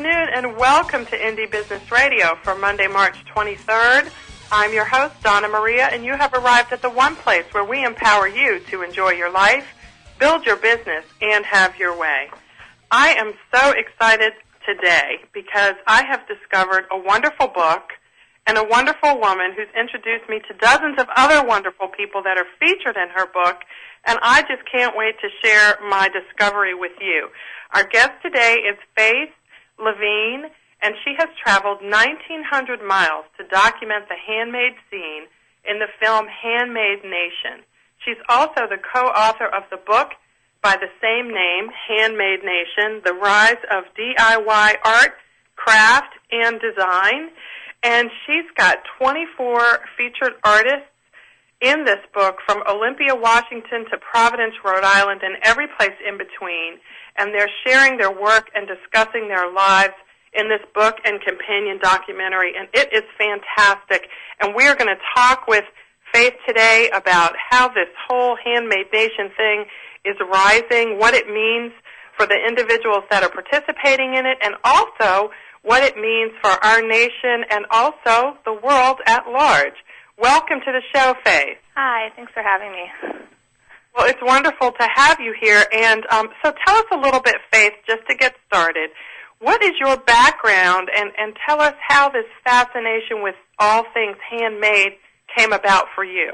afternoon, and welcome to Indie Business Radio for Monday, March 23rd. I'm your host, Donna Maria, and you have arrived at the one place where we empower you to enjoy your life, build your business, and have your way. I am so excited today because I have discovered a wonderful book and a wonderful woman who's introduced me to dozens of other wonderful people that are featured in her book, and I just can't wait to share my discovery with you. Our guest today is Faythe Levine, and she has traveled 1,900 miles to document the handmade scene in the film Handmade Nation. She's also the co-author of the book by the same name, Handmade Nation, The Rise of DIY Art, Craft, and Design. And she's got 24 featured artists in this book, from Olympia, Washington to Providence, Rhode Island, and every place in between. And they're sharing their work and discussing their lives in this book and companion documentary, and it is fantastic. And we're going to talk with Faythe today about how this whole Handmade Nation thing is rising, what it means for the individuals that are participating in it, and also what it means for our nation and also the world at large. Welcome to the show, Faythe. Hi, thanks for having me. Well, it's wonderful to have you here. And so tell us a little bit, Faythe, just to get started. What is your background, and tell us how this fascination with all things handmade came about for you?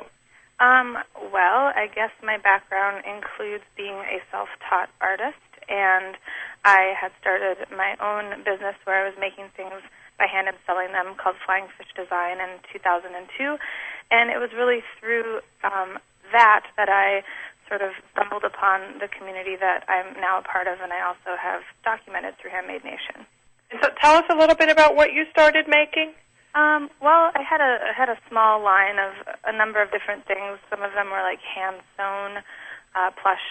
Well, I guess my background includes being a self-taught artist, and I had started my own business where I was making things by hand and selling them, called Flying Fish Design, in 2002. And it was really through that I sort of stumbled upon the community that I'm now a part of, and I also have documented through Handmade Nation. And so tell us a little bit about what you started making. Well, I had a small line of a number of different things. Some of them were like hand-sewn plush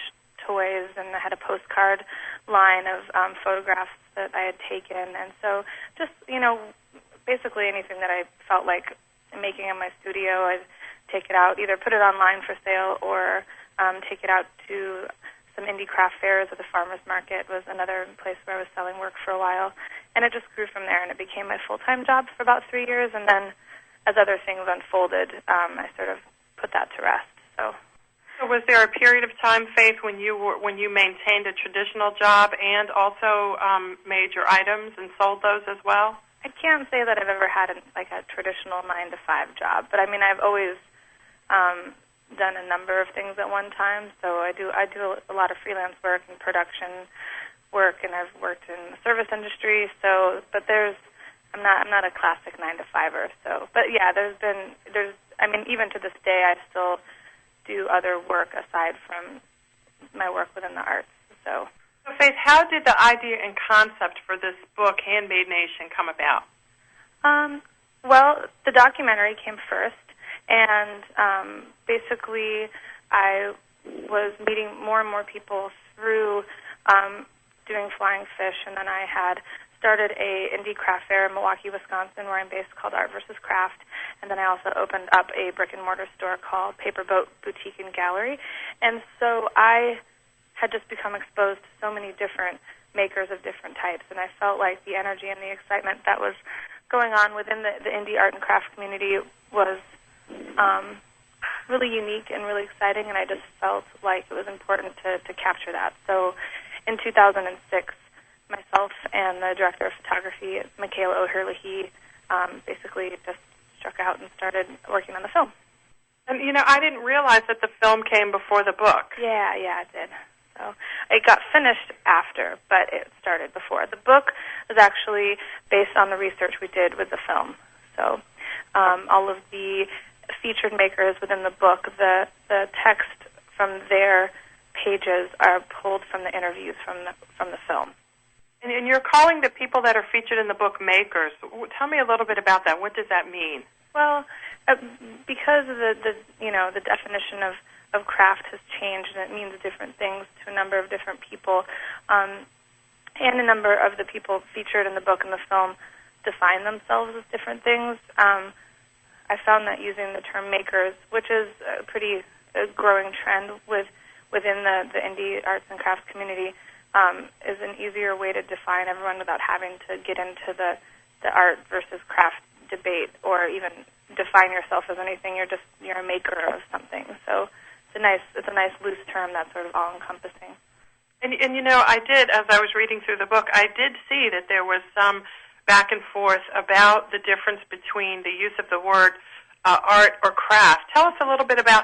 toys, and I had a postcard line of photographs that I had taken. And so just, basically anything that I felt like making in my studio, I'd take it out, either put it online for sale or take it out to some indie craft fairs. At the farmers market was another place where I was selling work for a while. And it just grew from there, and it became my full-time job for about 3 years. And then as other things unfolded, I sort of put that to rest. So was there a period of time, Faythe, when you maintained a traditional job and also made your items and sold those as well? I can't say that I've ever had a traditional 9-to-5 job, but I mean I've always done a number of things at one time. So I do a lot of freelance work and production work, and I've worked in the service industry. So, but I'm not a classic 9-to-5er. So, but yeah, even to this day I still do other work aside from my work within the arts. So Faythe, how did the idea and concept for this book, Handmade Nation, come about? Well, the documentary came first, and basically I was meeting more and more people through doing Flying Fish, and then I had started a indie craft fair in Milwaukee, Wisconsin, where I'm based, called Art vs. Craft. And then I also opened up a brick-and-mortar store called Paper Boat Boutique and Gallery. And so I had just become exposed to so many different makers of different types, and I felt like the energy and the excitement that was going on within the indie art and craft community was really unique and really exciting, and I just felt like it was important to capture that. So in 2006, myself and the director of photography, Michaela O'Herlihy, basically just struck out and started working on the film. And, I didn't realize that the film came before the book. Yeah, it did. So it got finished after, but it started before. The book was actually based on the research we did with the film. So all of the featured makers within the book, the text from their pages are pulled from the interviews from the film. And you're calling the people that are featured in the book makers. Tell me a little bit about that. What does that mean? Well, because the definition of craft has changed, and it means different things to a number of different people, and a number of the people featured in the book and the film define themselves as different things. I found that using the term makers, which is a pretty growing trend within the indie arts and crafts community, is an easier way to define everyone without having to get into the art versus craft debate or even define yourself as anything. You're a maker of something. So it's a nice loose term that's sort of all encompassing. And I did, as I was reading through the book, I did see that there was some back and forth about the difference between the use of the word art or craft. Tell us a little bit about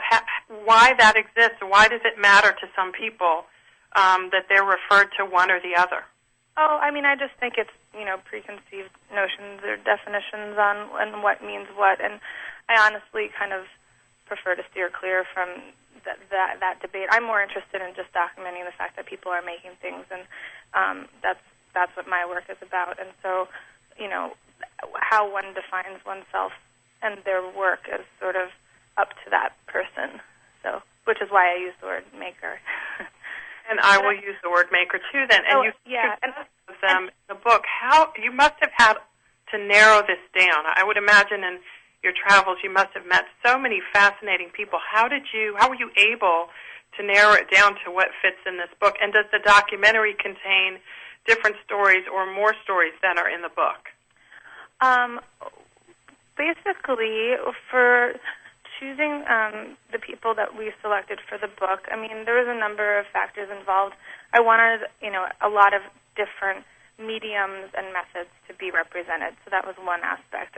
why that exists. Why does it matter to some people that they're referred to one or the other? Oh, I mean, I just think it's, preconceived notions or definitions on what means what, and I honestly kind of prefer to steer clear from that debate. I'm more interested in just documenting the fact that people are making things, and that's what my work is about. And so, how one defines oneself and their work is sort of up to that person. So, which is why I use the word maker. And I will use the word maker too. Then, and in the book, how you must have had to narrow this down. I would imagine in your travels, you must have met so many fascinating people. How were you able to narrow it down to what fits in this book? And does the documentary contain different stories or more stories than are in the book? Basically, for choosing the people that we selected for the book, I mean, there was a number of factors involved. I wanted, a lot of different mediums and methods to be represented. So that was one aspect.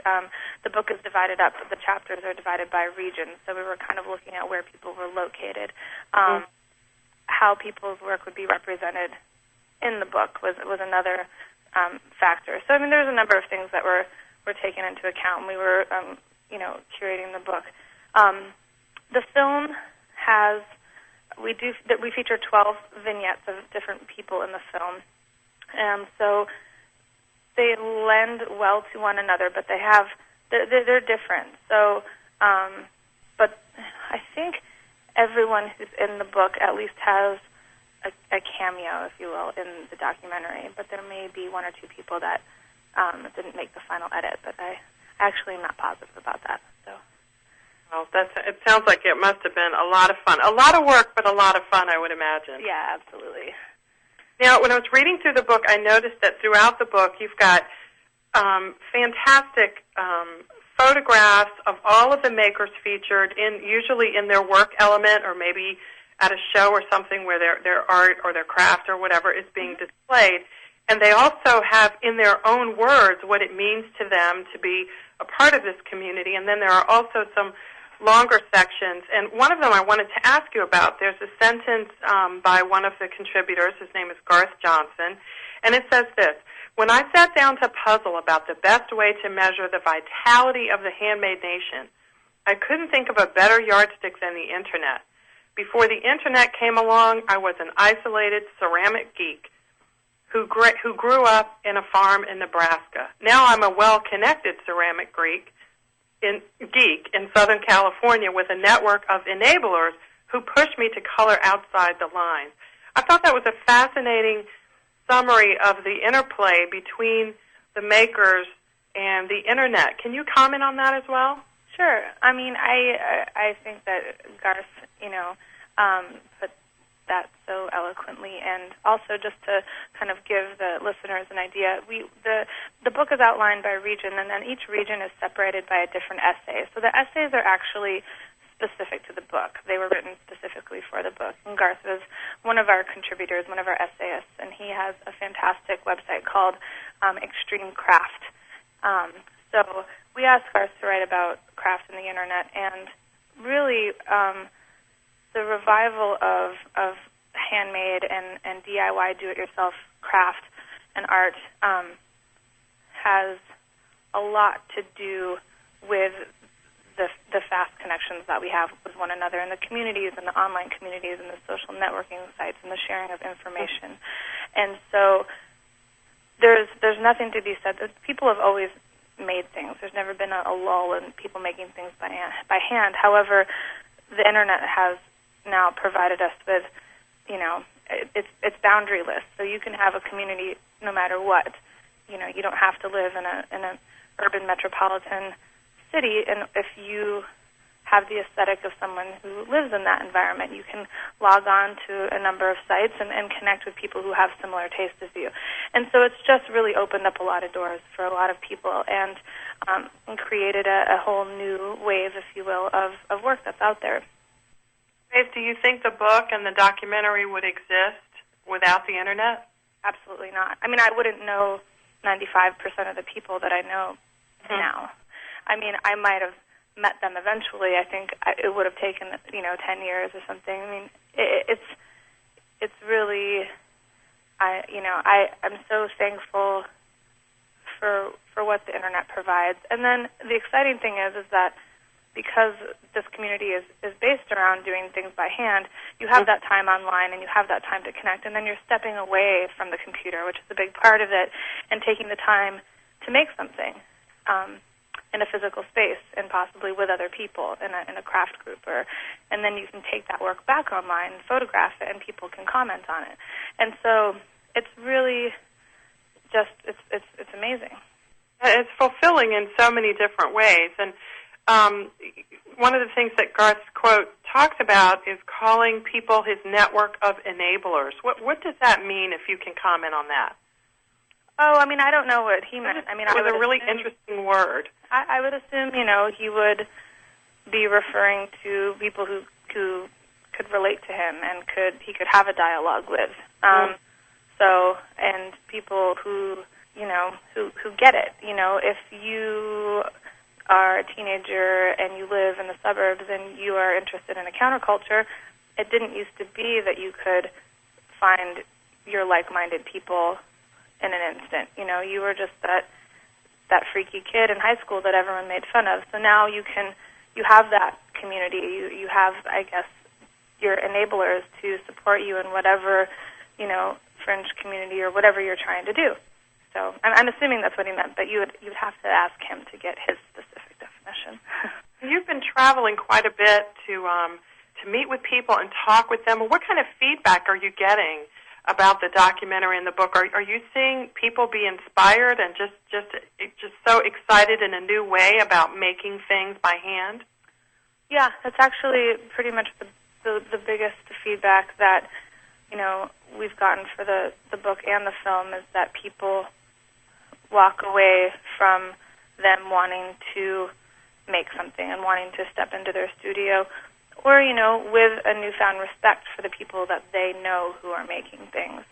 The book is divided up. The chapters are divided by region. So we were kind of looking at where people were located. How people's work would be represented in the book was another factor. So, I mean, there's a number of things that were taken into account when we were, curating the book. The film has, we feature 12 vignettes of different people in the film. So they lend well to one another, but they're different. So, but I think everyone who's in the book at least has a cameo, if you will, in the documentary. But there may be one or two people that didn't make the final edit, but I actually am not positive about that. So. Well, it sounds like it must have been a lot of fun. A lot of work, but a lot of fun, I would imagine. Yeah, absolutely. Now, when I was reading through the book, I noticed that throughout the book you've got fantastic photographs of all of the makers featured, usually in their work element or maybe at a show or something where their art or their craft or whatever is being displayed. And they also have, in their own words, what it means to them to be a part of this community. And then there are also some longer sections, and one of them I wanted to ask you about. There's a sentence by one of the contributors. His name is Garth Johnson, and it says this: "When I sat down to puzzle about the best way to measure the vitality of the Handmade Nation, I couldn't think of a better yardstick than the Internet. Before the Internet came along, I was an isolated ceramic geek who grew up in a farm in Nebraska. Now I'm a well-connected ceramic geek in Southern California with a network of enablers who push me to color outside the lines." I thought that was a fascinating summary of the interplay between the makers and the Internet. Can you comment on that as well? Sure. I mean, I think that Garth, put that so eloquently, and also just to kind of give the listeners an idea, the book is outlined by region, and then each region is separated by a different essay. So the essays are actually specific to the book. They were written specifically for the book. And Garth is one of our contributors, one of our essayists, and he has a fantastic website called Extreme Craft. So we asked Garth to write about craft and the Internet, and really the revival of handmade and DIY, do-it-yourself craft and art has a lot to do with the fast connections that we have with one another in the communities and the online communities and the social networking sites and the sharing of information. And so there's nothing to be said. People have always made things. There's never been a lull in people making things by hand. However, the Internet has now provided us with, it's boundaryless. So you can have a community no matter what. You don't have to live in an urban metropolitan city, and if you have the aesthetic of someone who lives in that environment. You can log on to a number of sites and connect with people who have similar tastes as you. And so it's just really opened up a lot of doors for a lot of people and created a whole new wave, if you will, of work that's out there. Faythe, do you think the book and the documentary would exist without the Internet? Absolutely not. I mean, I wouldn't know 95% of the people that I know now. I mean, I might have met them eventually. I think it would have taken 10 years or something. I mean, it's really I'm so thankful for what the internet provides. And then the exciting thing is that because this community is based around doing things by hand, you have that time online and you have that time to connect, and then you're stepping away from the computer, which is a big part of it, and taking the time to make something in a physical space and possibly with other people in a craft group, and then you can take that work back online and photograph it, and people can comment on it. And so it's really just it's amazing. It's fulfilling in so many different ways. And one of the things that Garth's quote talks about is calling people his network of enablers. What does that mean, if you can comment on that? Oh, I mean, I don't know what he meant. I mean, it was a really interesting word. I would assume, he would be referring to people who could relate to him and he could have a dialogue with. So, and people who get it. If you are a teenager and you live in the suburbs and you are interested in a counterculture, it didn't used to be that you could find your like-minded people in an instant. You were just that freaky kid in high school that everyone made fun of. So now you have that community. You have, I guess, your enablers to support you in whatever, fringe community or whatever you're trying to do. So I'm assuming that's what he meant, but you would have to ask him to get his specific definition. You've been traveling quite a bit to meet with people and talk with them. What kind of feedback are you getting about the documentary and the book? Are you seeing people be inspired and just so excited in a new way about making things by hand? Yeah, that's actually pretty much the biggest feedback that we've gotten for the book and the film, is that people walk away from them wanting to make something and wanting to step into their studio, or, with a newfound respect for the people that they know who are making things.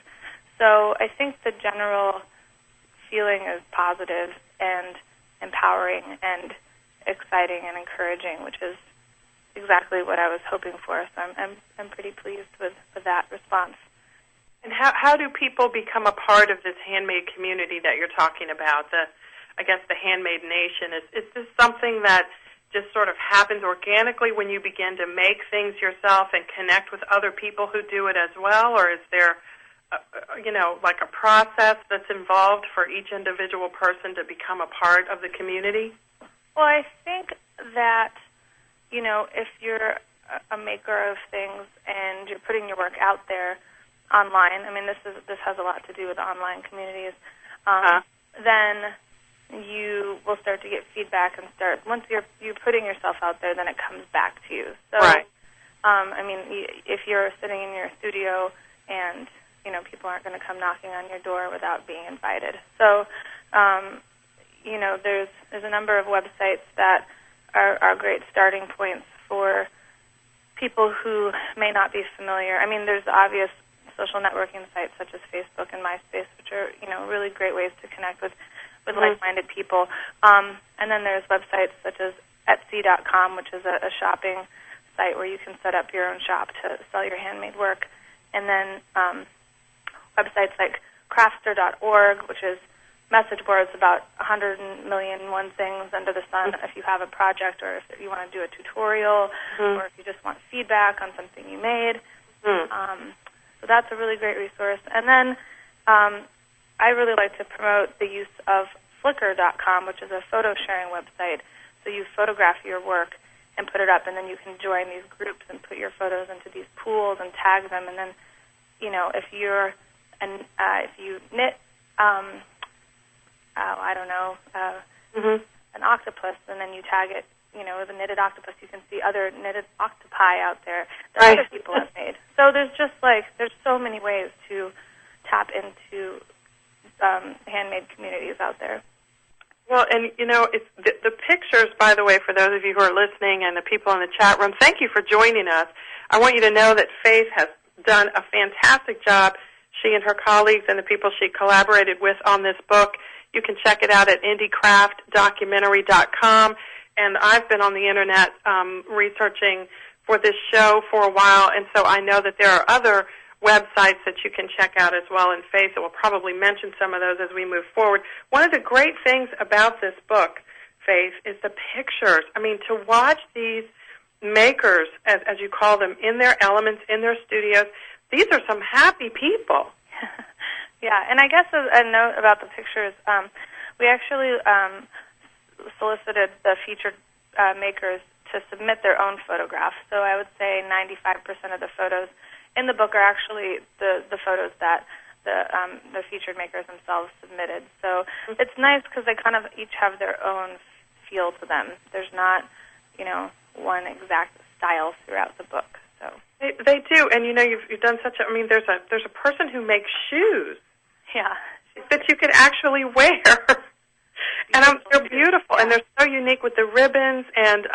So I think the general feeling is positive and empowering and exciting and encouraging, which is exactly what I was hoping for. So I'm pretty pleased with that response. And how do people become a part of this handmade community that you're talking about? The Handmade Nation. Is this something that just sort of happens organically when you begin to make things yourself and connect with other people who do it as well, or is there, like a process that's involved for each individual person to become a part of the community? Well, I think that if you're a maker of things and you're putting your work out there online, I mean, this has a lot to do with online communities, then you will start to get feedback and once you're putting yourself out there, then it comes back to you. So, right. I mean, if you're sitting in your studio and, people aren't going to come knocking on your door without being invited. So, there's a number of websites that are great starting points for people who may not be familiar. I mean, there's obvious social networking sites such as Facebook and MySpace, which are, really great ways to connect with like-minded people. And then there's websites such as Etsy.com, which is a shopping site where you can set up your own shop to sell your handmade work. And then websites like Craftster.org, which is message boards about 100 million and one things under the sun if you have a project or if you want to do a tutorial or if you just want feedback on something you made. So that's a really great resource. And then I really like to promote the use of Flickr.com, which is a photo sharing website. So you photograph your work and put it up, and then you can join these groups and put your photos into these pools and tag them. And then, if you knit, an octopus, and then you tag it, with a knitted octopus, you can see other knitted octopi out there that other people have made. So there's so many ways to tap into handmade communities out there. Well, and, it's the pictures, by the way, for those of you who are listening and the people in the chat room, thank you for joining us. I want you to know that Faythe has done a fantastic job, she and her colleagues and the people she collaborated with on this book. You can check it out at indiecraftdocumentary.com. And I've been on the Internet researching for this show for a while, and so I know that there are other websites that you can check out as well, and Faythe will probably mention some of those as we move forward. One of the great things about this book, Faythe, is the pictures. I mean, to watch these makers, as you call them, in their elements, in their studios, these are some happy people. Yeah, and I guess a note about the pictures, we actually solicited the featured makers to submit their own photographs. So I would say 95% of the photos in the book are actually the photos that the featured makers themselves submitted. So it's nice because they kind of each have their own feel to them. There's not, one exact style throughout the book. So they do, and you've done such a. I mean, there's a person who makes shoes. Yeah, that you could actually wear. And they're beautiful, and they're so unique with the ribbons, and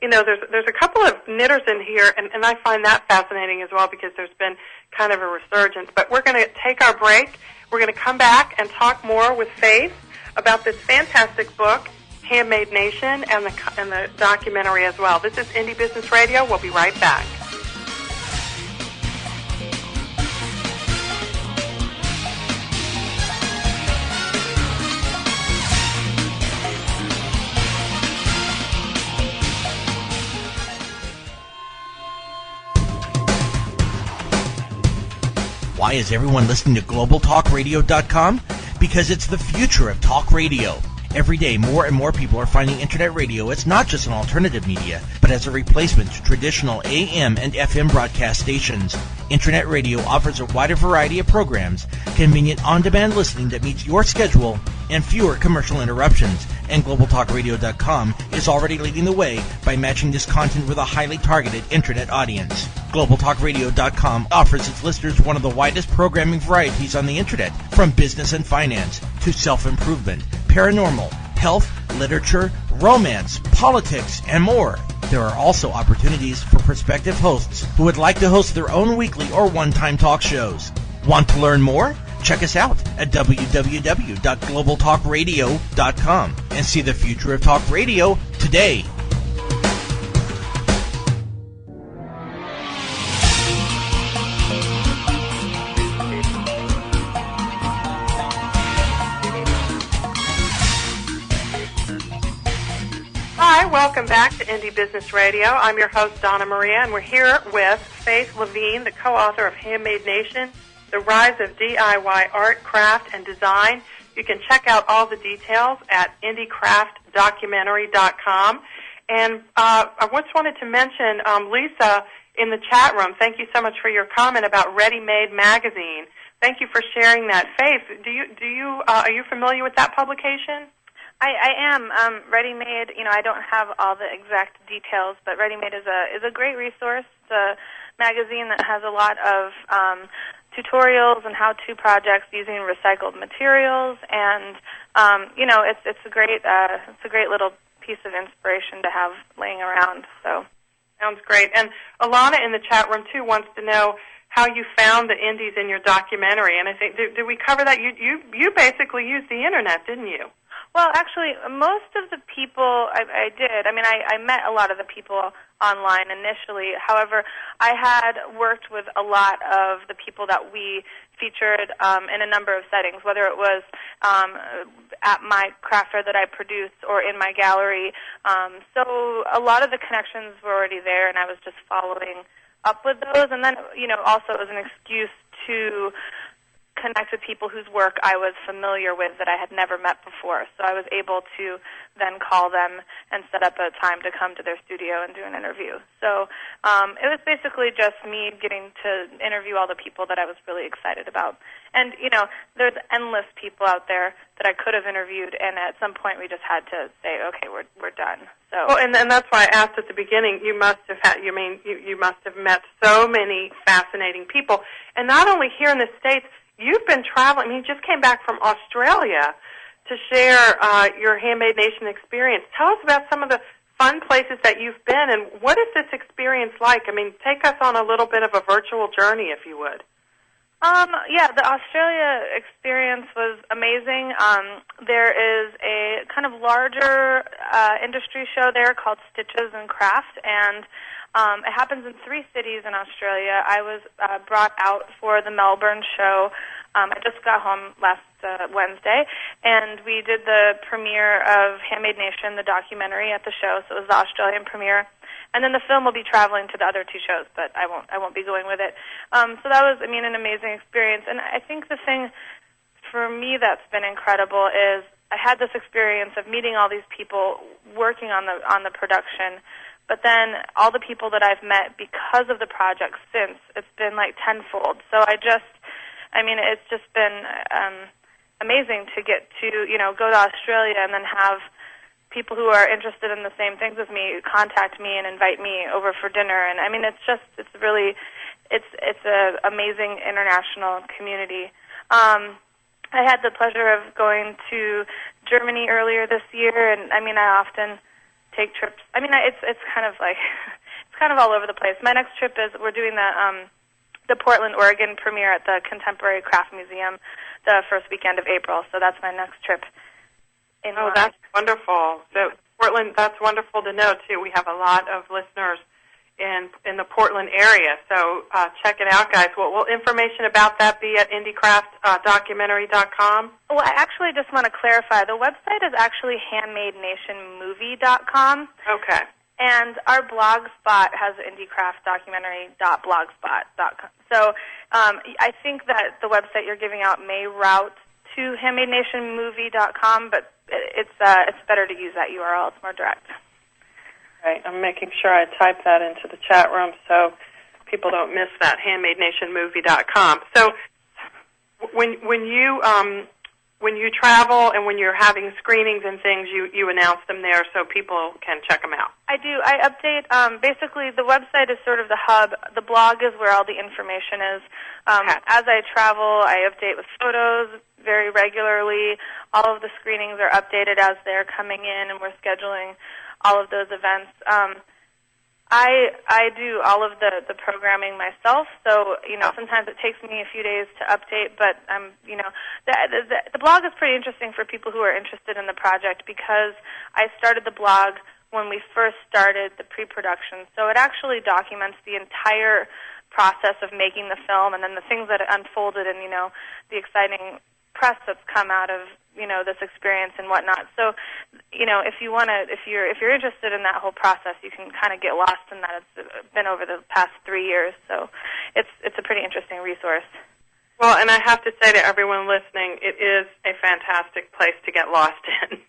there's a couple of knitters in here, and I find that fascinating as well because there's been kind of a resurgence. But we're going to take our break. We're going to come back and talk more with Faythe about this fantastic book, Handmade Nation, and the documentary as well. This is Indie Business Radio. We'll be right back. Why is everyone listening to GlobalTalkRadio.com? Because it's the future of talk radio. Every day, more and more people are finding Internet radio as not just an alternative media, but as a replacement to traditional AM and FM broadcast stations. Internet radio offers a wider variety of programs, convenient on-demand listening that meets your schedule, and fewer commercial interruptions. And GlobalTalkRadio.com is already leading the way by matching this content with a highly targeted Internet audience. GlobalTalkRadio.com offers its listeners one of the widest programming varieties on the Internet, from business and finance to self-improvement, paranormal, health, literature, romance, politics, and more. There are also opportunities for prospective hosts who would like to host their own weekly or one-time talk shows. Want to learn more? Check us out at www.globaltalkradio.com and see the future of talk radio today. Hi, welcome back to Indie Business Radio. I'm your host, Donna Maria, and we're here with Faythe Levine, the co-author of Handmade Nation, The Rise of DIY Art, Craft, and Design. You can check out all the details at indiecraftdocumentary.com. And I just wanted to mention Lisa in the chat room. Thank you so much for your comment about Ready Made Magazine. Thank you for sharing that. Faythe, are you familiar with that publication? I am. Ready Made, I don't have all the exact details, but Ready Made is a great resource. It's a magazine that has a lot of tutorials and how-to projects using recycled materials, and it's a great little piece of inspiration to have laying around. So sounds great. And Alana in the chat room too wants to know how you found the indies in your documentary. And I think did we cover that? You basically used the internet, didn't you? Well, actually, most of the people I did. I mean, I met a lot of the people online initially. However, I had worked with a lot of the people that we featured in a number of settings, whether it was at my craft fair that I produced or in my gallery. So a lot of the connections were already there, and I was just following up with those. And then, also it was an excuse to connect with people whose work I was familiar with that I had never met before. So I was able to then call them and set up a time to come to their studio and do an interview. So it was basically just me getting to interview all the people that I was really excited about. And, you know, there's endless people out there that I could have interviewed, and at some point we just had to say, okay, we're done. So, well, and that's why I asked at the beginning. You must have had. You must have met so many fascinating people, and not only here in the States. You've been traveling. I mean, you just came back from Australia to share your Handmade Nation experience. Tell us about some of the fun places that you've been, and what is this experience like? I mean, take us on a little bit of a virtual journey, if you would. Yeah, the Australia experience was amazing. There is a kind of larger industry show there called Stitches and Craft, and it happens in 3 cities in Australia. I was brought out for the Melbourne show. I just got home last Wednesday, and we did the premiere of Handmade Nation, the documentary, at the show. So it was the Australian premiere, and then the film will be traveling to the other 2 shows, but I won't be going with it. So that was, I mean, an amazing experience. And I think the thing for me that's been incredible is I had this experience of meeting all these people working on the production. But then all the people that I've met because of the project since, it's been like tenfold. So it's just been amazing to get to, you know, go to Australia and then have people who are interested in the same things as me contact me and invite me over for dinner. And I mean, it's an amazing international community. I had the pleasure of going to Germany earlier this year, and I mean, I often take trips. I mean, it's kind of like it's kind of all over the place. My next trip is we're doing the Portland, Oregon premiere at the Contemporary Craft Museum the first weekend of April. So that's my next trip. That's wonderful. So Portland, that's wonderful to know too. We have a lot of listeners in the Portland area. So check it out, guys. Will information about that be at indiecraftdocumentary.com? Well, I actually just want to clarify. The website is actually handmadenationmovie.com. Okay. And our blog spot has indiecraftdocumentary.blogspot.com. So I think that the website you're giving out may route to handmadenationmovie.com, but it's better to use that URL. It's more direct. Right. I'm making sure I type that into the chat room so people don't miss that, handmadenationmovie.com. So when you travel and when you're having screenings and things, you announce them there so people can check them out. I do. I update. Basically, the website is sort of the hub. The blog is where all the information is. As I travel, I update with photos very regularly. All of the screenings are updated as they're coming in, and we're scheduling all of those events. I do all of the programming myself, so sometimes it takes me a few days to update. But the blog is pretty interesting for people who are interested in the project because I started the blog when we first started the pre-production, so it actually documents the entire process of making the film and then the things that unfolded and the exciting press that's come out of this experience and whatnot. So, if you're interested in that whole process, you can kind of get lost in that. It's been over the past 3 years, so it's a pretty interesting resource. Well, and I have to say to everyone listening, it is a fantastic place to get lost in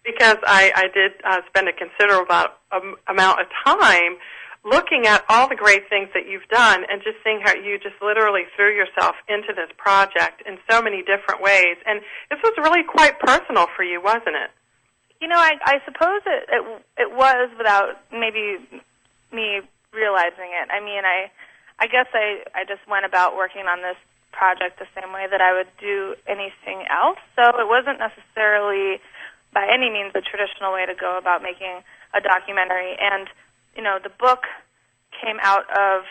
because I did spend a considerable amount of time looking at all the great things that you've done and just seeing how you just literally threw yourself into this project in so many different ways. And this was really quite personal for you, wasn't it? I suppose it was without maybe me realizing it. I mean, I guess I just went about working on this project the same way that I would do anything else. So it wasn't necessarily by any means a traditional way to go about making a documentary. And the book came out of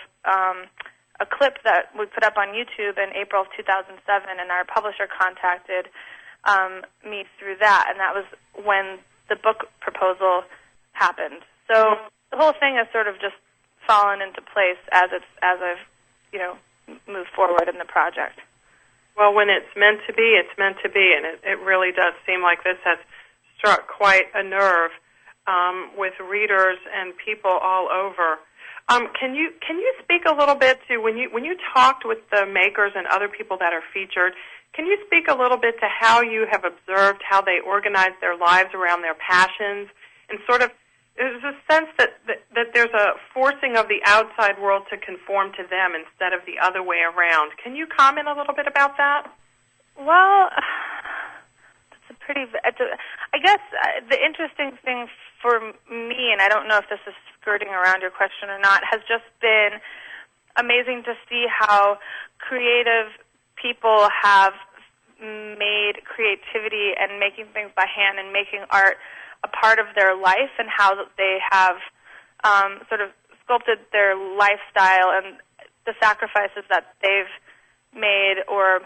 a clip that we put up on YouTube in April of 2007, and our publisher contacted me through that, and that was when the book proposal happened. So the whole thing has sort of just fallen into place as I've moved forward in the project. Well, when it's meant to be, it's meant to be, and it really does seem like this has struck quite a nerve with readers and people all over. Can you speak a little bit to when you talked with the makers and other people that are featured? Can you speak a little bit to how you have observed how they organize their lives around their passions, and sort of there's a sense that there's a forcing of the outside world to conform to them instead of the other way around. Can you comment a little bit about that? Well, I guess the interesting thing for me, and I don't know if this is skirting around your question or not, has just been amazing to see how creative people have made creativity and making things by hand and making art a part of their life, and how they have sort of sculpted their lifestyle and the sacrifices that they've made or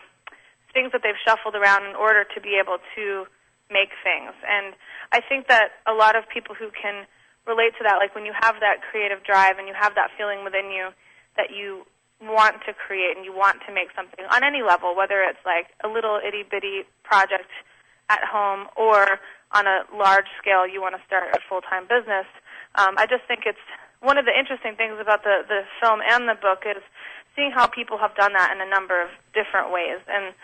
things that they've shuffled around in order to be able to make things. And I think that a lot of people who can relate to that, like when you have that creative drive and you have that feeling within you that you want to create and you want to make something on any level, whether it's like a little itty-bitty project at home or on a large scale you want to start a full-time business. I just think it's one of the interesting things about the film and the book is seeing how people have done that in a number of different ways. And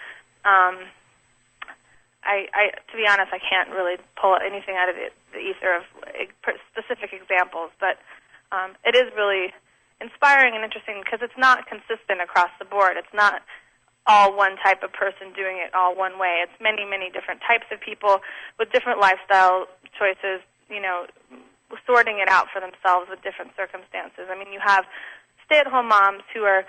to be honest, I can't really pull anything out of the ether of specific examples, but it is really inspiring and interesting because it's not consistent across the board. It's not all one type of person doing it all one way. It's many, many different types of people with different lifestyle choices, sorting it out for themselves with different circumstances. I mean, you have stay-at-home moms who are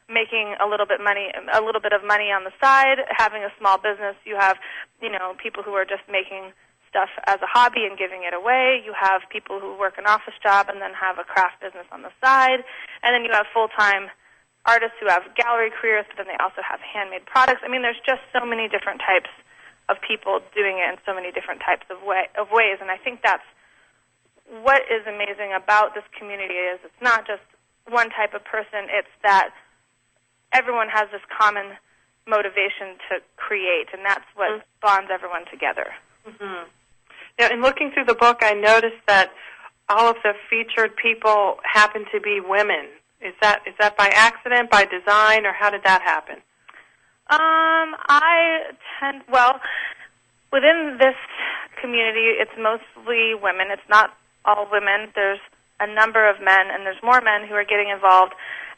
making a little bit of money on the side, having a small business. You have, people who are just making stuff as a hobby and giving it away. You have people who work an office job and then have a craft business on the side. And then you have full-time artists who have gallery careers, but then they also have handmade products. I mean, there's just so many different types of people doing it in so many different types of ways. And I think that's what is amazing about this community is it's not just one type of person. It's that everyone has this common motivation to create, and that's what bonds everyone together. Mm-hmm. Now, in looking through the book, I noticed that all of the featured people happen to be women. Is that by accident, by design, or how did that happen? Within this community, it's mostly women. It's not all women. There's a number of men, and there's more men who are getting involved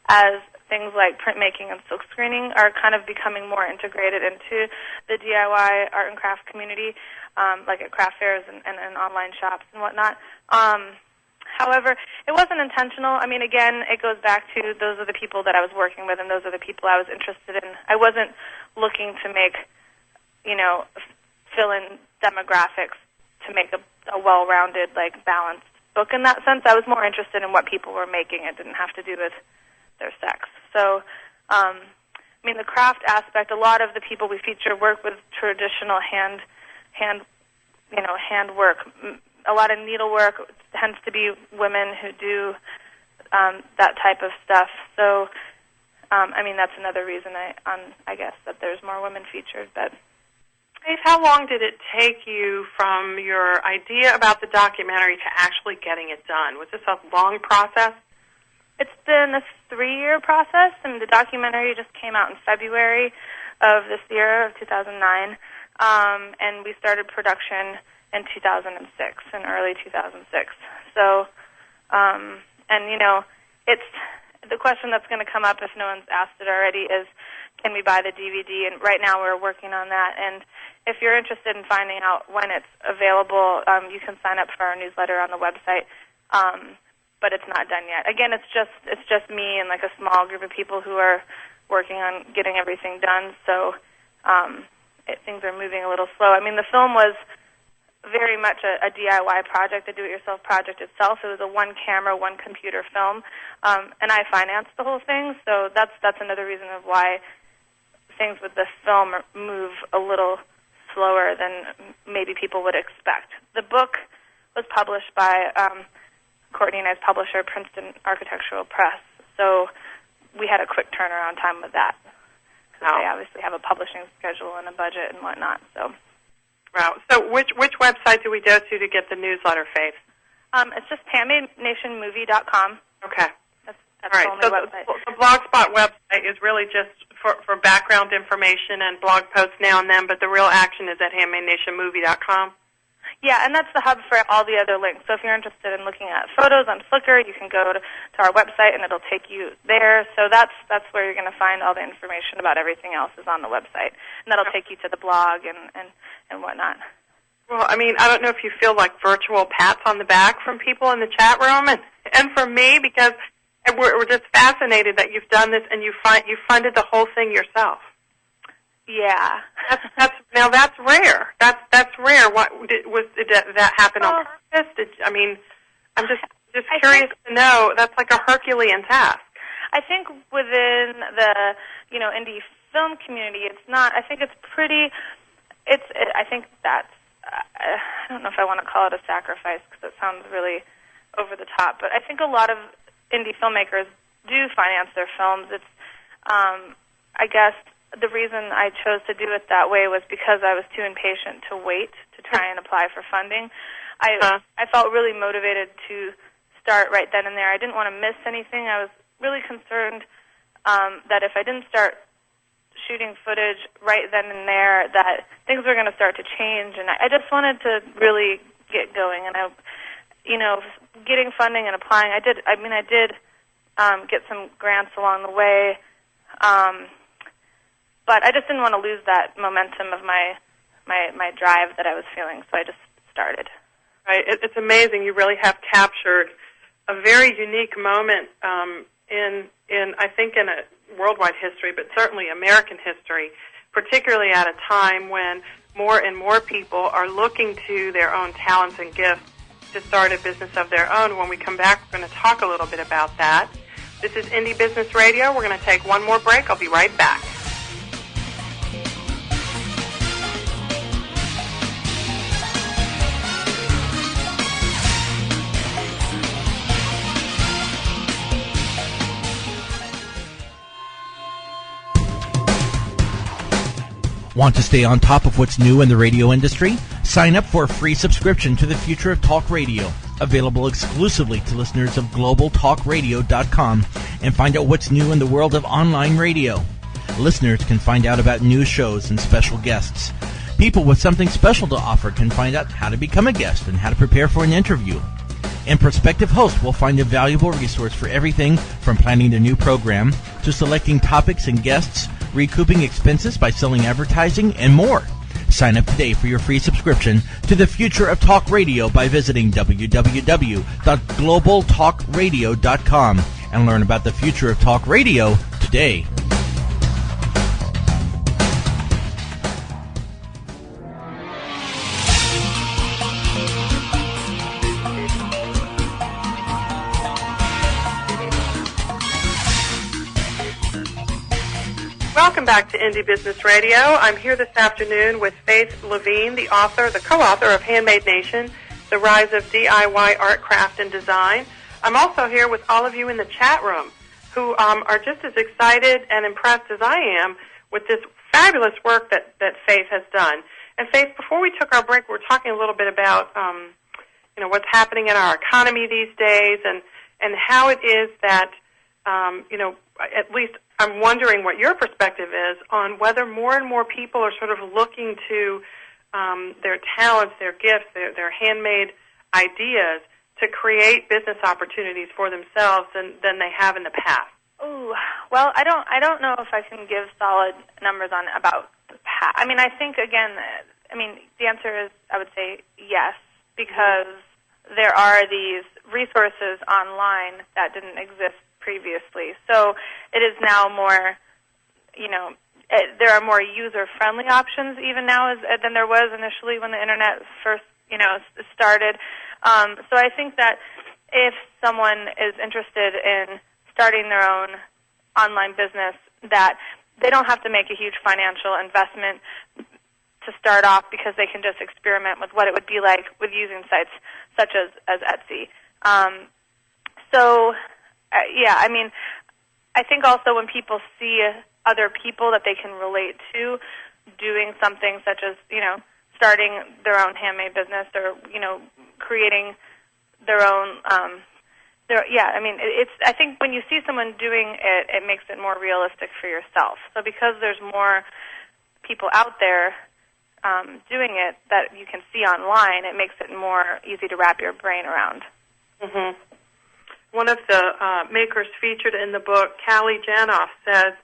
as things like printmaking and silk screening are kind of becoming more integrated into the DIY art and craft community, like at craft fairs and online shops and whatnot. However, it wasn't intentional. I mean, again, it goes back to those are the people that I was working with and those are the people I was interested in. I wasn't looking to make, fill in demographics to make a well-rounded, balanced book in that sense. I was more interested in what people were making. It didn't have to do with their sex. So, the craft aspect, a lot of the people we feature work with traditional hand work. A lot of needlework tends to be women who do that type of stuff. So, that's another reason I guess that there's more women featured. But Faythe, how long did it take you from your idea about the documentary to actually getting it done? Was this a long process? It's been a 3-year process, and the documentary just came out in February of this year, of 2009, and we started production in 2006, in early 2006. So, it's the question that's going to come up if no one's asked it already is, can we buy the DVD? And right now we're working on that. And if you're interested in finding out when it's available, you can sign up for our newsletter on the website. But it's not done yet. Again, it's just me and a small group of people who are working on getting everything done. So things are moving a little slow. The film was very much a DIY project, a do-it-yourself project itself. It was a one-camera, one-computer film, and I financed the whole thing. So that's another reason of why things with the film move a little slower than maybe people would expect. The book was published by Courtney and I's publisher, Princeton Architectural Press. So we had a quick turnaround time with that because they obviously have a publishing schedule and a budget and whatnot. So. Wow. So which website do we go to get the newsletter, Faythe? It's just handmadenationmovie.com, Okay. That's all right. the only website. The Blogspot website is really just for background information and blog posts now and then, but the real action is at handmadenationmovie.com. Yeah, and that's the hub for all the other links. So if you're interested in looking at photos on Flickr, you can go to our website, and it'll take you there. So that's where you're going to find all the information about everything else is on the website. And that'll take you to the blog and whatnot. Well, I mean, I don't know if you feel like virtual pats on the back from people in the chat room and from me, because we're just fascinated that you've done this and you funded the whole thing yourself. Yeah. That's rare. That's rare. Did that happen on purpose? I'm just curious to know. That's like a Herculean task. I think within the indie film community, it's not. I think it's pretty. I think that's. I don't know if I want to call it a sacrifice because it sounds really over the top. But I think a lot of indie filmmakers do finance their films. It's. I guess the reason I chose to do it that way was because I was too impatient to wait to try and apply for funding. I felt really motivated to start right then and there. I didn't want to miss anything. I was really concerned that if I didn't start shooting footage right then and there, that things were going to start to change. And I just wanted to really get going. And getting funding and applying, I did get some grants along the way. But I just didn't want to lose that momentum of my drive that I was feeling, so I just started. Right. It's amazing. You really have captured a very unique moment in I think in a worldwide history, but certainly American history, particularly at a time when more and more people are looking to their own talents and gifts to start a business of their own. When we come back, we're going to talk a little bit about that. This is Indie Business Radio. We're going to take one more break. I'll be right back. Want to stay on top of what's new in the radio industry? Sign up for a free subscription to the Future of Talk Radio, available exclusively to listeners of globaltalkradio.com, and find out what's new in the world of online radio. Listeners can find out about new shows and special guests. People with something special to offer can find out how to become a guest and how to prepare for an interview. And prospective hosts will find a valuable resource for everything from planning a new program to selecting topics and guests, recouping expenses by selling advertising, and more. Sign up today for your free subscription to the Future of Talk Radio by visiting www.globaltalkradio.com and learn about the future of talk radio today. Welcome back to Indie Business Radio. I'm here this afternoon with Faythe Levine, the co-author of Handmade Nation, The Rise of DIY Art, Craft, and Design. I'm also here with all of you in the chat room who are just as excited and impressed as I am with this fabulous work that Faythe has done. And Faythe, before we took our break, we were talking a little bit about what's happening in our economy these days and how it is that at least I'm wondering what your perspective is on whether more and more people are sort of looking to their talents, their gifts, their handmade ideas to create business opportunities for themselves than they have in the past. Ooh, well, I don't know if I can give solid numbers on about the past. I mean, I think the answer is I would say yes, because there are these resources online that didn't exist previously. So it is now more, there are more user-friendly options even now than there was initially when the Internet first, started. So I think that if someone is interested in starting their own online business, that they don't have to make a huge financial investment to start off because they can just experiment with what it would be like with using sites such as Etsy. I think also when people see other people that they can relate to doing something such as, starting their own handmade business or, creating their own I mean, I think when you see someone doing it, it makes it more realistic for yourself. So because there's more people out there doing it that you can see online, it makes it more easy to wrap your brain around. Mm-hmm. One of the makers featured in the book, Callie Janoff, says,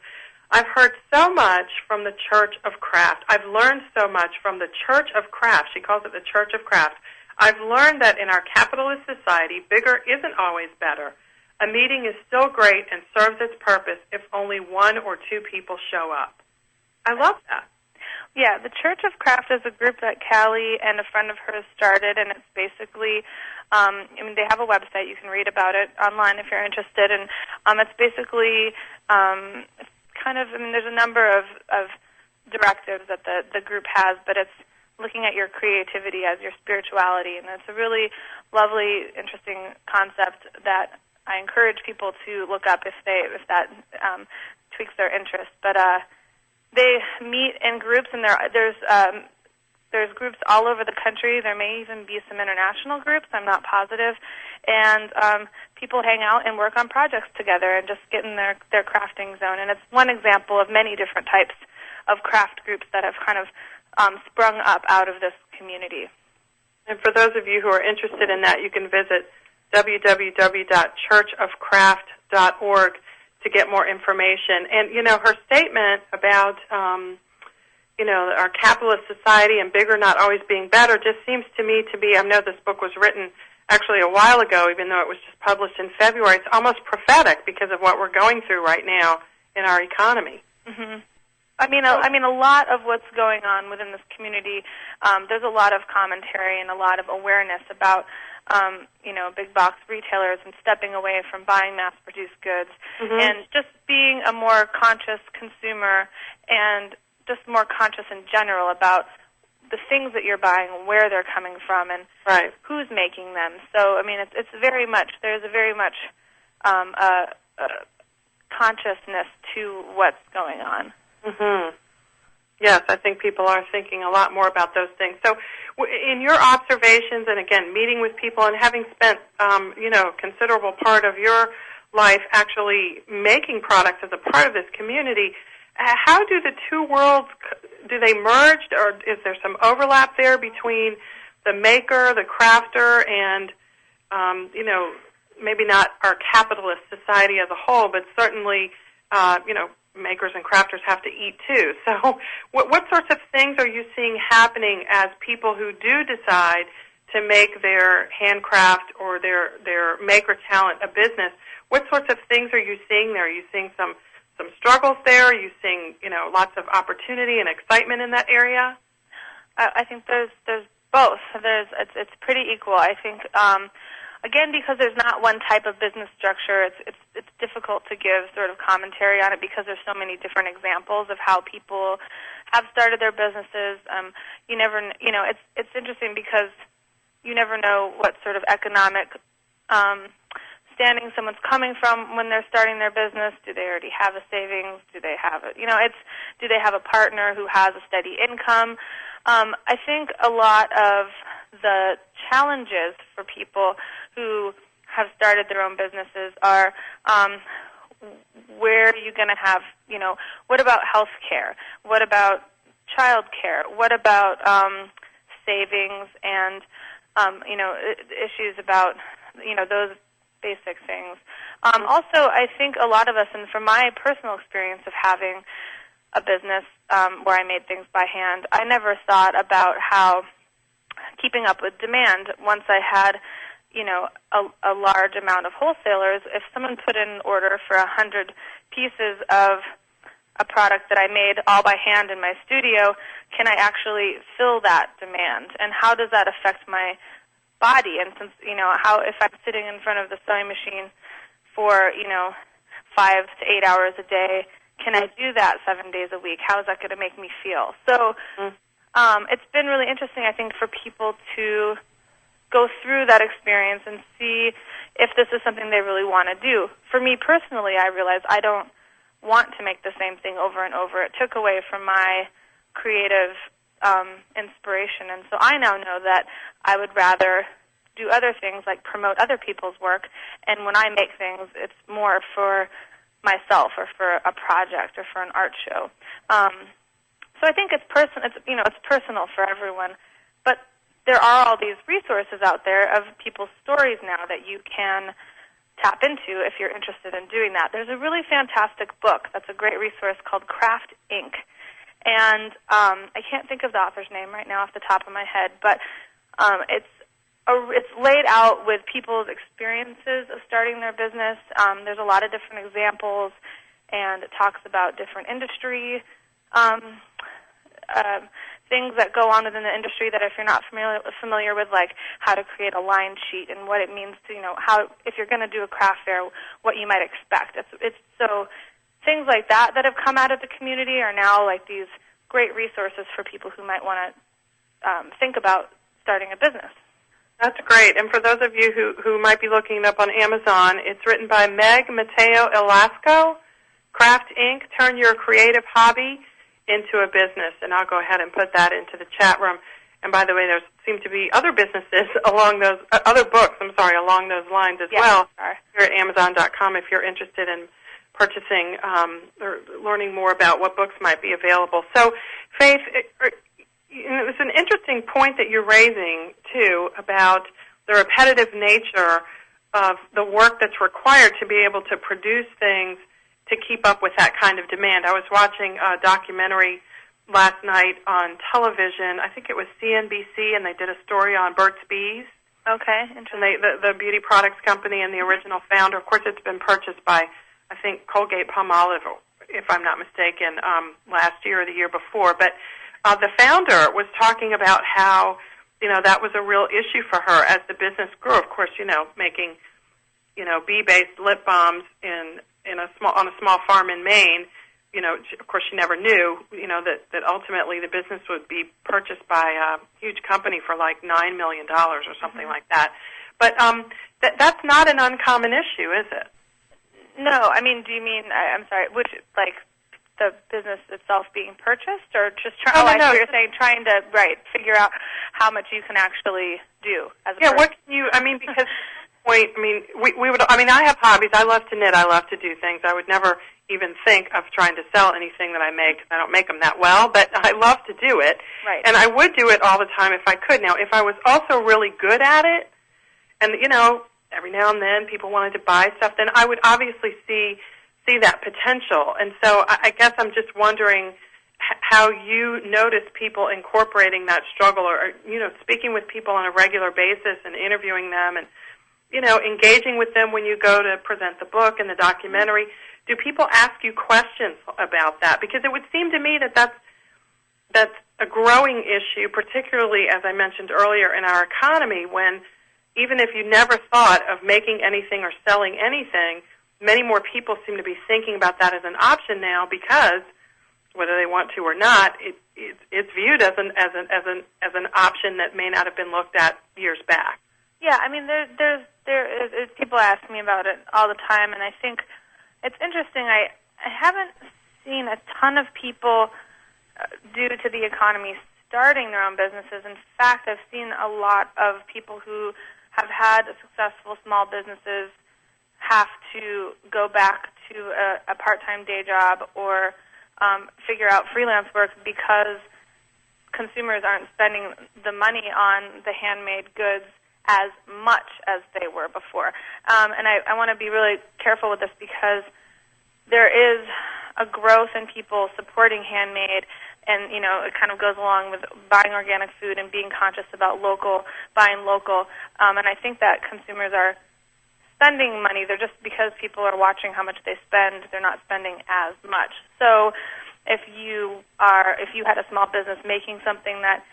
I've heard so much from the Church of Craft. I've learned so much from the Church of Craft. She calls it the Church of Craft. I've learned that in our capitalist society, bigger isn't always better. A meeting is still great and serves its purpose if only one or two people show up. I love that. Yeah, the Church of Craft is a group that Callie and a friend of hers started, and it's basically, they have a website. You can read about it online if you're interested, and it's basically there's a number of directives that the group has, but it's looking at your creativity as your spirituality, and it's a really lovely, interesting concept that I encourage people to look up if that tweaks their interest. But they meet in groups, and there's groups all over the country. There may even be some international groups. I'm not positive. And people hang out and work on projects together and just get in their crafting zone. And it's one example of many different types of craft groups that have kind of sprung up out of this community. And for those of you who are interested in that, you can visit www.churchofcraft.org to get more information. And, her statement about, our capitalist society and bigger not always being better just seems to me to be, I know this book was written actually a while ago, even though it was just published in February. It's almost prophetic because of what we're going through right now in our economy. Mm-hmm. I mean, a lot of what's going on within this community, there's a lot of commentary and a lot of awareness about, big box retailers and stepping away from buying mass-produced goods, mm-hmm. and just being a more conscious consumer and just more conscious in general about the things that you're buying and where they're coming from and right. who's making them. So, I mean, there's a very much consciousness to what's going on. Mm-hmm. Yes, I think people are thinking a lot more about those things. So in your observations, and again, meeting with people and having spent, considerable part of your life actually making products as a part of this community, how do the two worlds, do they merge, or is there some overlap there between the maker, the crafter, and, maybe not our capitalist society as a whole, but certainly, makers and crafters have to eat too. So what sorts of things are you seeing happening as people who do decide to make their handcraft or their maker talent a business? What sorts of things are you seeing there? Are you seeing some struggles there? Are you seeing, lots of opportunity and excitement in that area? I think there's both. It's pretty equal. I think, again, because there's not one type of business structure, it's difficult to give sort of commentary on it because there's so many different examples of how people have started their businesses. It's interesting because you never know what sort of economic standing someone's coming from when they're starting their business. Do they already have a savings? Do they have do they have a partner who has a steady income? I think a lot of the challenges for people who have started their own businesses are where are you going to have, what about health care? What about child care? What about savings and, issues about, those basic things. Also, I think a lot of us, and from my personal experience of having a business where I made things by hand, I never thought about how keeping up with demand. Once I had, a large amount of wholesalers, if someone put in an order for 100 pieces of a product that I made all by hand in my studio, can I actually fill that demand? And how does that affect my body? And since, how if I'm sitting in front of the sewing machine for, 5 to 8 hours a day, can I do that 7 days a week? How is that going to make me feel? So it's been really interesting, I think, for people to go through that experience and see if this is something they really want to do. For me personally, I realized I don't want to make the same thing over and over. It took away from my creative inspiration, and so I now know that I would rather do other things like promote other people's work, and when I make things, it's more for myself or for a project or for an art show. So I think it's personal for everyone, but there are all these resources out there of people's stories now that you can tap into if you're interested in doing that. There's a really fantastic book that's a great resource called Craft Inc., and I can't think of the author's name right now off the top of my head, but it's laid out with people's experiences of starting their business. There's a lot of different examples, and it talks about different industry things that go on within the industry that if you're not familiar with, like how to create a line sheet and what it means to, how, if you're going to do a craft fair, what you might expect. It's so things like that have come out of the community are now like these great resources for people who might want to think about starting a business. That's great. And for those of you who might be looking it up on Amazon, it's written by Meg Mateo Elasco, Craft Inc., Turn Your Creative Hobby into a Business. And I'll go ahead and put that into the chat room. And by the way, there seem to be other businesses along those, other books, along those lines as well. Here at Amazon.com if you're interested in purchasing or learning more about what books might be available. So, Faith, it's an interesting point that you're raising, too, about the repetitive nature of the work that's required to be able to produce things to keep up with that kind of demand. I was watching a documentary last night on television. I think it was CNBC, and they did a story on Burt's Bees. Okay, interesting. And the beauty products company and the original founder. Of course, it's been purchased by, I think, Colgate-Palmolive, if I'm not mistaken, last year or the year before. But the founder was talking about how, that was a real issue for her as the business grew. Of course, making, bee-based lip balms on a small farm in Maine. Of course, she never knew, that ultimately the business would be purchased by a huge company for like $9 million or something like that. But that's not an uncommon issue, is it? No, I mean, do you mean? I'm sorry, which the business itself being purchased, or just trying? No. You're saying trying to figure out how much you can actually do as a person. What can you? I mean, because we would. I have hobbies. I love to knit. I love to do things. I would never even think of trying to sell anything that I make. I don't make them that well, but I love to do it. Right. And I would do it all the time if I could. Now, if I was also really good at it, and every now and then people wanted to buy stuff, then I would obviously see that potential. And so I guess I'm just wondering how you notice people incorporating that struggle, or speaking with people on a regular basis and interviewing them, and engaging with them when you go to present the book and the documentary. Do people ask you questions about that? Because it would seem to me that that's a growing issue, particularly, as I mentioned earlier, in our economy, when even if you never thought of making anything or selling anything, many more people seem to be thinking about that as an option now, because whether they want to or not, it's viewed as an option that may not have been looked at years back. Yeah, I mean, there is people ask me about it all the time, and I think it's interesting. I haven't seen a ton of people, due to the economy, starting their own businesses. In fact, I've seen a lot of people who have had successful small businesses have to go back to a part-time day job or figure out freelance work because consumers aren't spending the money on the handmade goods as much as they were before. And I want to be really careful with this, because there is a growth in people supporting handmade, and it kind of goes along with buying organic food and being conscious about buying local. And I think that consumers are spending money. They're just, because people are watching how much they spend, they're not spending as much. So if you had a small business making something that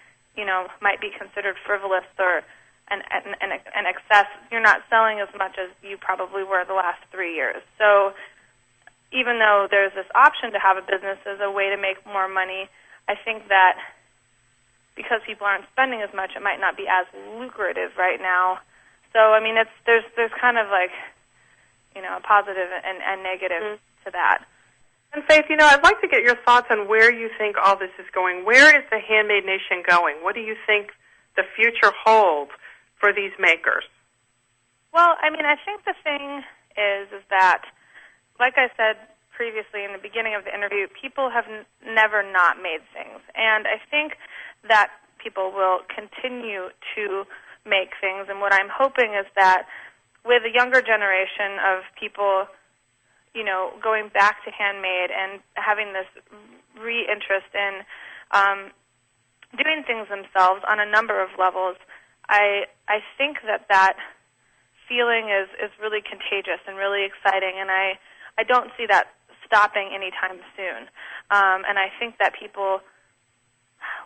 might be considered frivolous or an excess, you're not selling as much as you probably were the last 3 years. So even though there's this option to have a business as a way to make more money, I think that because people aren't spending as much, it might not be as lucrative right now. So I mean, there's kind of like a positive and negative to that. And Faith, I'd like to get your thoughts on where you think all this is going. Where is the Handmade Nation going? What do you think the future holds for these makers? Well, I mean, I think the thing is that, like I said previously in the beginning of the interview, people have never not made things. And I think that people will continue to make things. And what I'm hoping is that with a younger generation of people, you know, going back to handmade and having this re-interest in doing things themselves on a number of levels, I think that feeling is really contagious and really exciting, and I don't see that stopping anytime soon. And I think that people,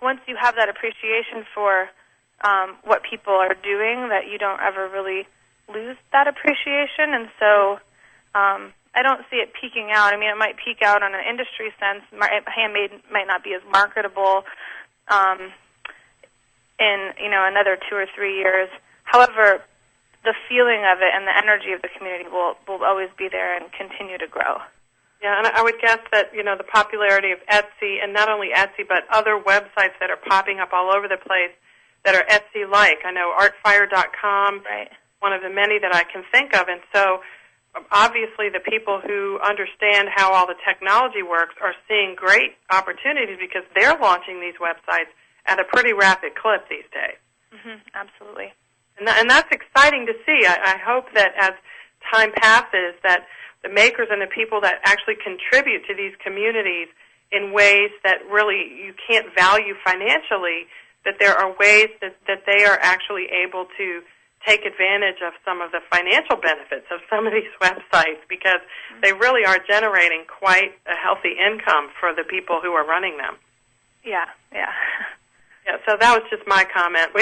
once you have that appreciation for what people are doing, that you don't ever really lose that appreciation. And so I don't see it peaking out. I mean, it might peak out on an industry sense. Handmade might not be as marketable in, you know, another 2 or 3 years. However, the feeling of it and the energy of the community will always be there and continue to grow. Yeah, and I would guess that, you know, the popularity of Etsy, and not only Etsy, but other websites that are popping up all over the place that are Etsy-like. I know artfire.com, right, one of the many that I can think of. And so obviously the people who understand how all the technology works are seeing great opportunities because they're launching these websites at a pretty rapid clip these days. Mm-hmm, absolutely. And that's exciting to see. I hope that as time passes that the makers and the people that actually contribute to these communities in ways that really you can't value financially, that there are ways that they are actually able to take advantage of some of the financial benefits of some of these websites, because they really are generating quite a healthy income for the people who are running them. Yeah. Yeah, so that was just my comment.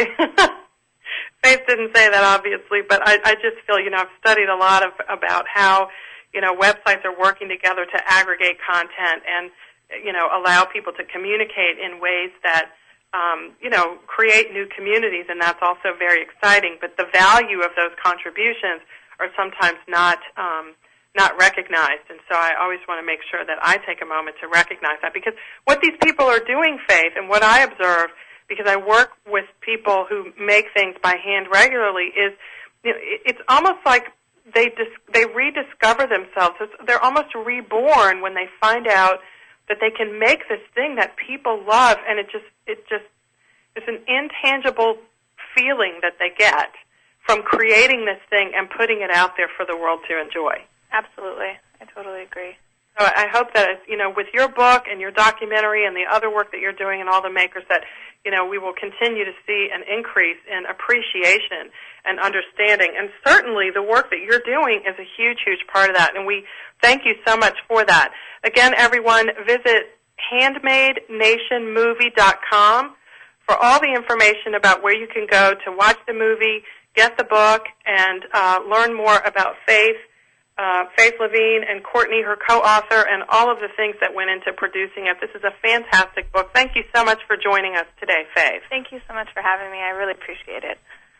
Faythe didn't say that, obviously, but I just feel, you know, I've studied a lot about how, you know, websites are working together to aggregate content and, you know, allow people to communicate in ways that, you know, create new communities, and that's also very exciting. But the value of those contributions are sometimes not recognized, and so I always want to make sure that I take a moment to recognize that, because what these people are doing, Faythe, and what I observe, because I work with people who make things by hand regularly, is, you know, it's almost like they rediscover themselves. They're almost reborn when they find out that they can make this thing that people love, and it's an intangible feeling that they get from creating this thing and putting it out there for the world to enjoy. Absolutely. I totally agree. So I hope that, you know, with your book and your documentary and the other work that you're doing and all the makers, that, you know, we will continue to see an increase in appreciation and understanding. And certainly the work that you're doing is a huge, huge part of that, and we thank you so much for that. Again, everyone, visit handmadenationmovie.com for all the information about where you can go to watch the movie, get the book, and learn more about Faythe Levine and Courtney, her co-author, and all of the things that went into producing it. This is a fantastic book. Thank you so much for joining us today, Faythe. Thank you so much for having me. I really appreciate it.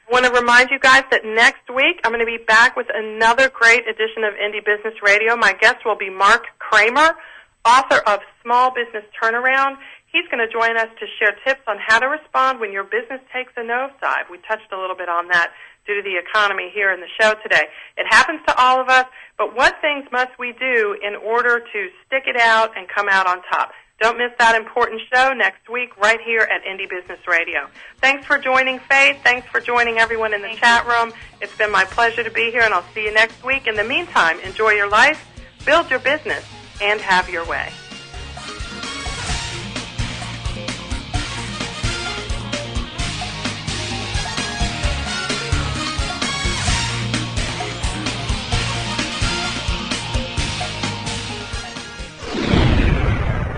I want to remind you guys that next week I'm going to be back with another great edition of Indie Business Radio. My guest will be Mark Kramer, author of Small Business Turnaround. He's going to join us to share tips on how to respond when your business takes a nosedive. We touched a little bit on that due to the economy here in the show today. It happens to all of us, but what things must we do in order to stick it out and come out on top? Don't miss that important show next week right here at Indie Business Radio. Thanks for joining, Faythe. Thanks for joining everyone in the chat room. It's been my pleasure to be here, and I'll see you next week. In the meantime, enjoy your life, build your business, and have your way.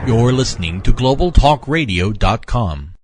You're listening to GlobalTalkRadio.com.